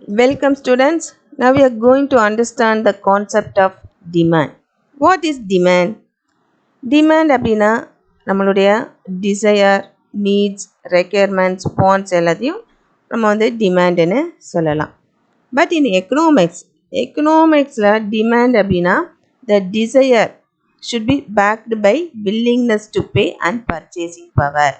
Welcome students. Now we are going to understand the concept of demand. What is demand? Demand அப்படின்னா நம்மளுடைய desire, needs, requirements, wants எல்லாத்தையும் நம்ம demandன்னு சொல்லலாம். But in economicsல demand அப்படின்னா the desire should be backed by willingness to pay and purchasing power.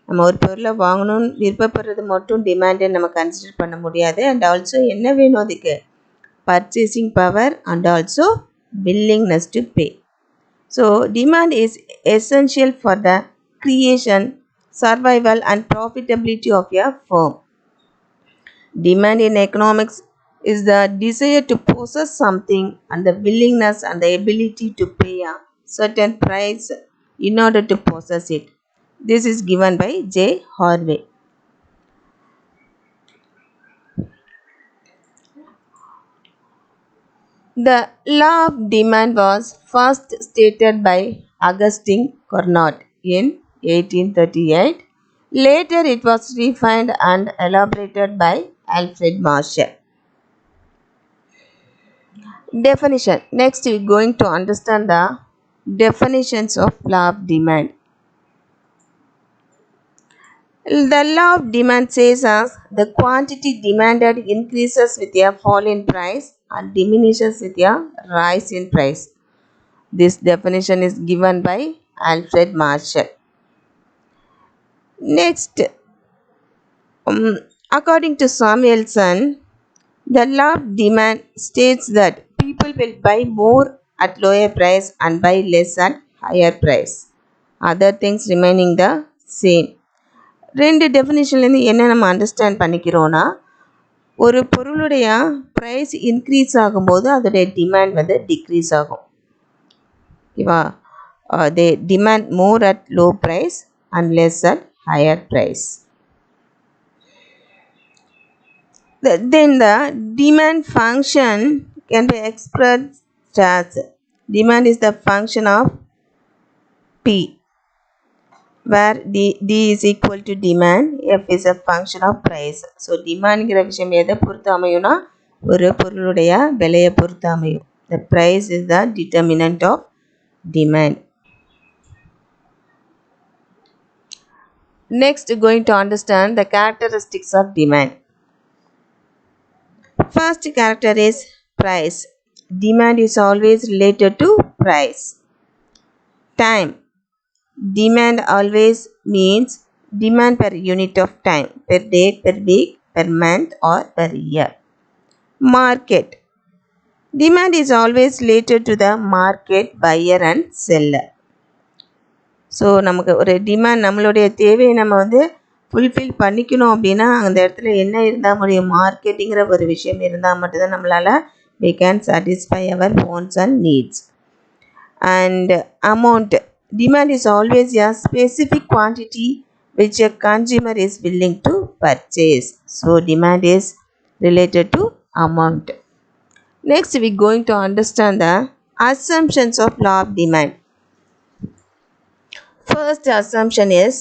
நம்ம ஒரு பொருளை வாங்கணும்னு விருப்பப்படுறது மட்டும் டிமாண்டை நம்ம கன்சிடர் பண்ண முடியாது. அண்ட் ஆல்சோ என்ன வேணும் அதுக்கு? Purchasing power and also willingness to pay. So demand is essential for the creation, survival and profitability of a firm. Demand in economics is the desire to possess something and the willingness and the ability to pay a certain price in order to possess it. This is given by J. Harvey. The law of demand was first stated by Augustine Carnot in 1838. Later it was refined and elaborated by Alfred Marshall. Definition. Next we are going to understand the definitions of law of demand. The law of demand says as the quantity demanded increases with a fall in price and diminishes with a rise in price. This definition is given by Alfred Marshall. Next, according to Samuelson, the law of demand states that people will buy more at lower price and buy less at higher price. Other things remaining the same. ரெண்டு டெஃபினிஷன்லேருந்து என்ன நம்ம understand பண்ணிக்கிறோன்னா, ஒரு பொருளுடைய price increase ஆகும்போது அதோடைய demand decrease ஆகும். ஓகேவா? They demand more at low price and less at higher price. Then the demand function can be expressed as demand is the function of P, where D is equal to demand, F is a function of price. So demandங்கிற விஷயம் எதை பொறுத்து அமையும்னா, ஒரு பொருளுடைய விலையை பொறுத்து அமையும். The price is the determinant of demand. Next going to understand the characteristics of demand. First character is price. Demand is always related to price. Time. Demand always means demand per unit of time, per day, per week, per month or per year. Market. Demand is always related to the market, buyer and seller. So நமக்கு ஒரு demand, நம்மளுடைய தேவையை நம்ம fulfil பண்ணிக்கணும் அப்படின்னா அந்த இடத்துல என்ன இருந்தால் முடியும்? மார்க்கெட்டிங்கிற ஒரு விஷயம் இருந்தால் மட்டும்தான் நம்மளால் we can satisfy our wants and needs. And amount. Demand is always a specific quantity which a consumer is willing to purchase. So demand is related to amount. Next we are going to understand the assumptions of law of demand. First assumption is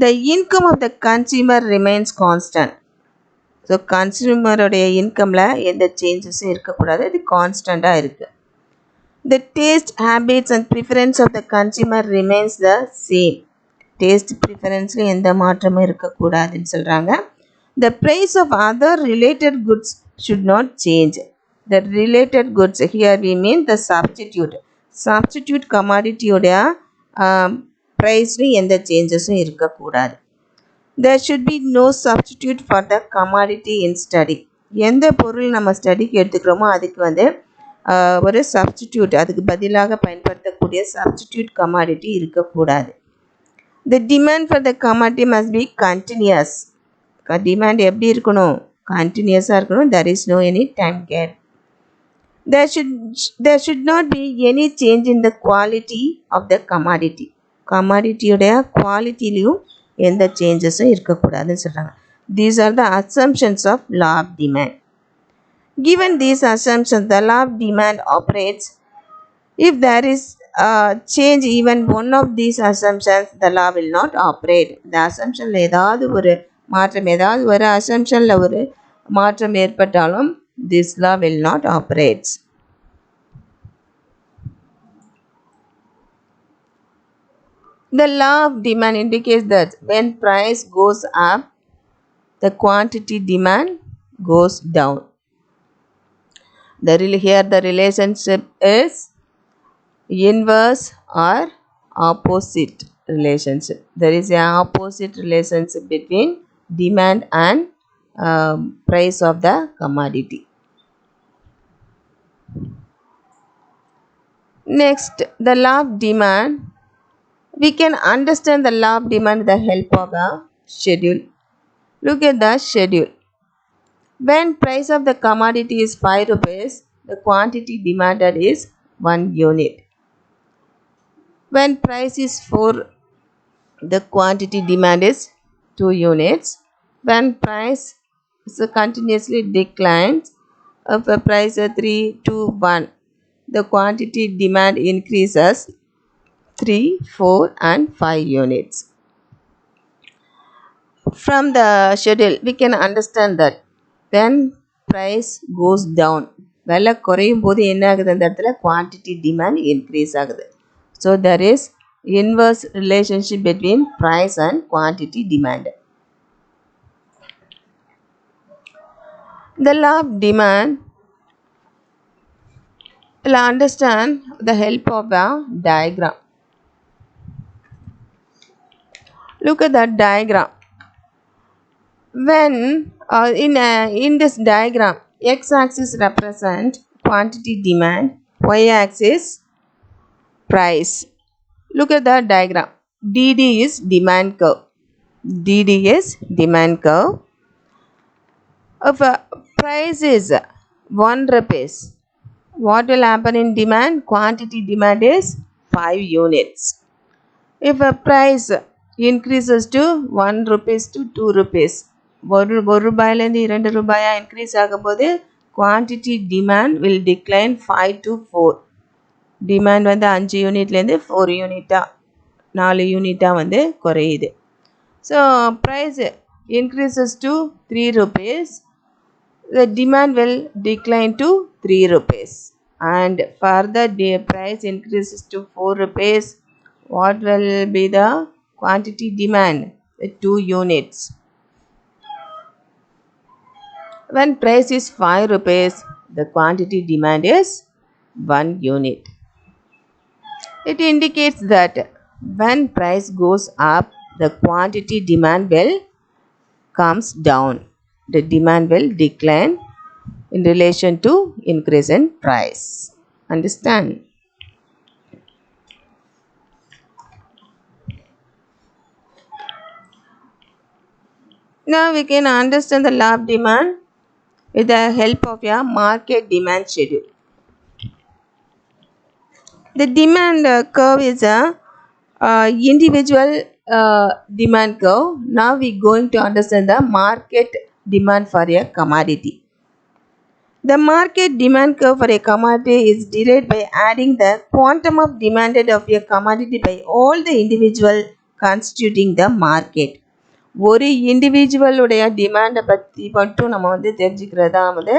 the income of the consumer remains constant. So கன்சியூமருடைய இன்கமில் எந்த சேஞ்சஸும் இருக்கக்கூடாது, இது கான்ஸ்டண்ட்டாக இருக்குது. The taste, habits and preference of the consumer remains the same. Taste ப்ரிஃபரன்ஸில் எந்த மாற்றமும் இருக்கக்கூடாதுன்னு சொல்கிறாங்க. The price of other related goods should not change. The related goods here we mean the substitute commodityயோடைய ப்ரைஸ்லையும் எந்த சேஞ்சஸும் இருக்கக்கூடாது. There should be no substitute for the commodity in study. எந்த பொருள் நம்ம ஸ்டடிக்கு எடுத்துக்கிறோமோ அதுக்கு ஒரு சப்ஸ்டிடியூட், அதுக்கு பதிலாக பயன்படுத்தக்கூடிய சப்ஸ்டிடியூட் கமாடிட்டி இருக்கக்கூடாது. The demand for the commodity must be continuous. Demand எப்படி இருக்கணும்? கண்டினியூஸாக இருக்கணும். There is no any time gap. There should not be any change in the quality of the commodity. கமாடிட்டியோடைய குவாலிட்டிலையும் எந்த சேஞ்சஸும் இருக்கக்கூடாதுன்னு சொல்கிறாங்க. These are the assumptions of law of demand. Given these assumptions, the law of demand operates. If there is a change even one of these assumptions, the law will not operate. இந்த அசம்ஷனில் ஏதாவது ஒரு மாற்றம், ஏதாவது ஒரு அசம்ஷனில் ஒரு மாற்றம் ஏற்பட்டாலும் this law will not operate. The law of demand indicates that when price goes up, the quantity demand goes down. Here the relationship is inverse or opposite relationship. There is an opposite relationship between demand and price of the commodity. Next, the law of demand. We can understand the law of demand with the help of a schedule. Look at the schedule. When price of the commodity is 5 rupees, the quantity demanded is 1 unit. When price is 4, the quantity demand is 2 units. When price is continuously declines, of a price of 3, 2, 1, the quantity demand increases 3, 4 and 5 units. From the schedule, we can understand that when price goes down, விலை குறையும் போது என்ன ஆகுது, அந்த இடத்துல quantity demand increase ஆகுது. So there is inverse relationship between price and quantity demand. The law of demand will understand the help of a diagram. Look at that diagram. When in this diagram, x-axis represent quantity demand, y-axis price. Look at the diagram. DD is demand curve. DD is demand curve. If a price is 1 rupees, what will happen in demand? Quantity demand is 5 units. If a price increases to 1 rupees to 2 rupees, ஒரு ரூபாயிலேருந்து 2 ரூபாயா increase ஆகும்போது quantity demand will decline 5 to 4. Demand வந்து 5 யூனிட்லேருந்து 4 யூனிட்டாக 4 யூனிட்டாக வந்து குறையுது. So price increases to 3 rupees, the demand will decline to 3 rupees. And further the price increases to 4 rupees, what will be the quantity demand? 2 units. When price is 5 rupees, the quantity demand is 1 unit. It indicates that when price goes up, the quantity demand will comes down. The demand will decline in relation to increase in price. Understand? Now we can understand the law of demand with the help of a market demand schedule. The demand curve is a individual demand curve. Now we are going to understand the market demand for a commodity. The market demand curve for a commodity is derived by adding the quantum of demanded of a commodity by all the individual constituting the market. ஒரு இண்டிவிஜுவலுடைய டிமாண்டை பற்றி மட்டும் நம்ம வந்து தெரிஞ்சுக்கிறது தான் வந்து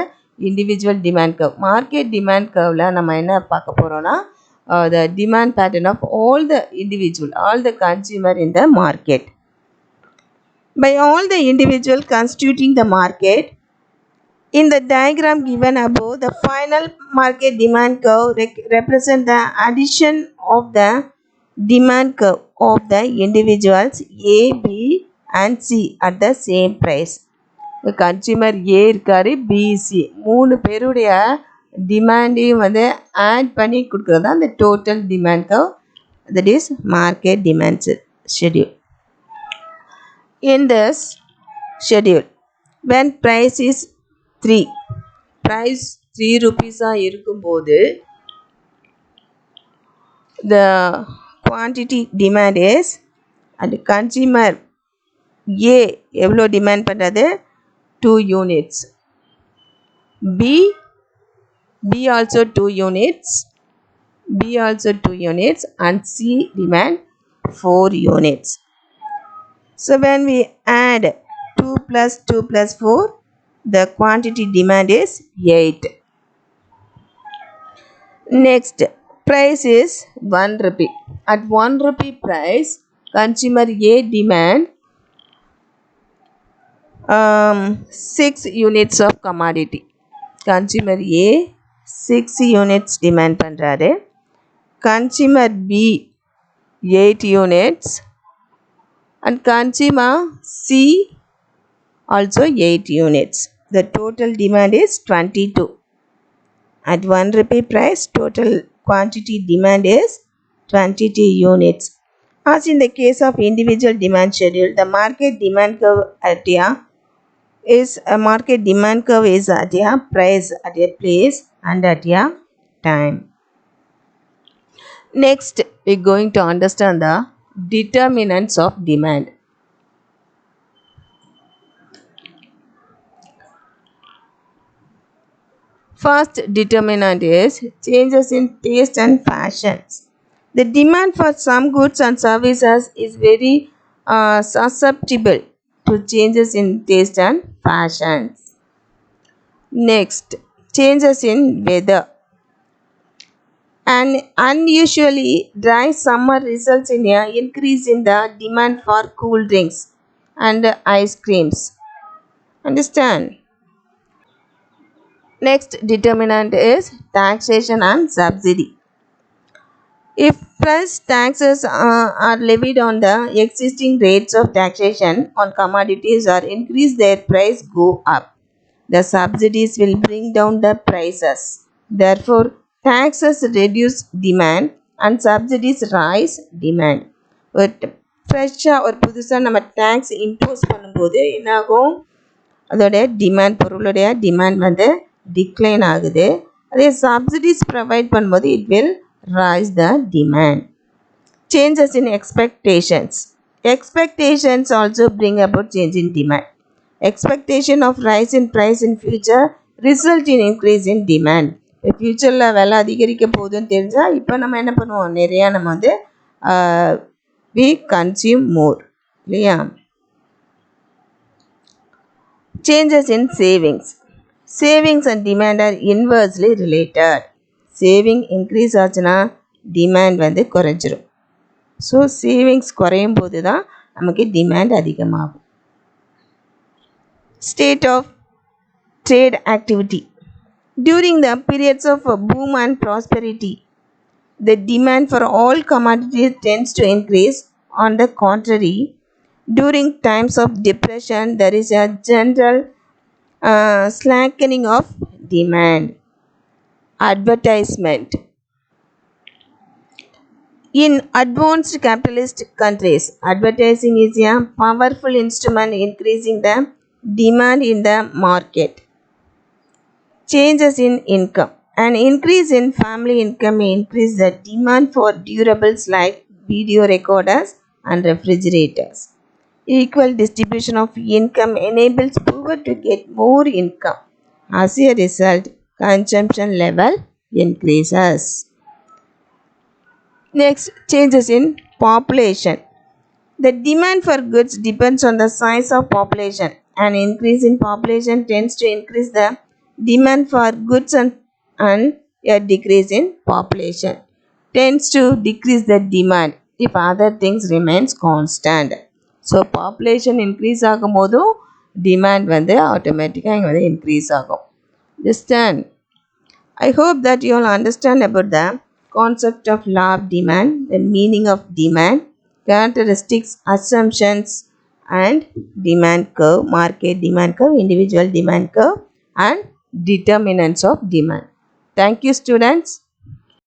individual demand curve. Market demand கர்வில் நம்ம என்ன பார்க்க போகிறோன்னா, the demand pattern of all the individual, all the consumer in the market. By all the individual constituting the market, in the diagram given above, the final market demand curve represent the addition of the demand curve of the individuals A, B and C at the same price. The consumer A இருக்காரு, B, C மூணு பேருடைய டிமாண்டையும் வந்து add பண்ணி கொடுக்குறது தான் the total demand curve, that is market demand schedule. In this schedule, when price is 3, price 3 rupees இருக்கும்போது the quantity demand is, and consumer A எவ்வளோ demand பண்ணுறது? 2 units. B also 2 units. B also 2 units and C demand 4 units. So when we add 2 plus 2 plus 4, The quantity demand is 8. Next, price is 1 rupee. At 1 rupee price, consumer A demand 6 units of commodity. Consumer A 6 units demand பண்றாரு. Consumer B 8 units and consumer C also 8 units. The total demand is 22. At 1 rupee price, total quantity demand is 22 units. As in the case of individual demand schedule, the market demand curve at a market demand curve is at a price, at a place and at a time. Next, we're going to understand the determinants of demand. First determinant is changes in taste and fashions. The demand for some goods and services is very susceptible to changes in taste and fashions. Next, changes in weather. An unusually dry summer results in an increase in the demand for cool drinks and ice creams. Understand? Next determinant is taxation and subsidy. If fresh taxes are levied on the existing rates of taxation on commodities or increase their price go up, the subsidies will bring down the prices. Therefore, taxes reduce demand and subsidies rise demand. ஒரு ஃப்ரெஷ்ஷாக ஒரு புதுசாக நம்ம tax impose பண்ணும்போது என்னாகும், அதோடைய demand, பொருளுடைய demand வந்து டிக்ளைன் ஆகுது. அதே சப்சிடிஸ் ப்ரொவைட் பண்ணும்போது it will raise the demand. Changes in expectations. Expectations also bring about change in demand. Expectation of rise in price in future result in increase in demand. இப்போ ஃப்யூச்சரில் விலை அதிகரிக்க போகுதுன்னு தெரிஞ்சால் இப்போ நம்ம என்ன பண்ணுவோம், நிறையா நம்ம வந்து we consume more இல்லையா. Changes in savings. Savings and demand are inversely related. Saving increase ஆச்சுன்னா டிமாண்ட் வந்து குறைஞ்சிரும். ஸோ சேவிங்ஸ் குறையும் போது தான் நமக்கு டிமாண்ட் அதிகமாகும். State of trade activity. During the periods of boom and prosperity, the demand for all commodities tends to increase. On the contrary, during times of depression, there is a general slackening of demand. Advertisement. In advanced capitalist countries, advertising is a powerful instrument increasing the demand in the market. Changes in income. An increase in family income may increase the demand for durables like video recorders and refrigerators. Equal distribution of income enables poor to get more income. As a result, consumption level increases. Next, changes in population. The demand for goods depends on the size of population. An increase in population tends to increase the demand for goods and a decrease in population tends to decrease the demand if other things remains constant. So population increase ஆகும்போதும் demand வந்து ஆட்டோமேட்டிக்காக இங்கே வந்து increase ஆகும். Understand? I hope that you all understand about the concept of law of demand, the meaning of demand, characteristics, assumptions and demand curve, market demand curve, individual demand curve and determinants of demand. Thank you students.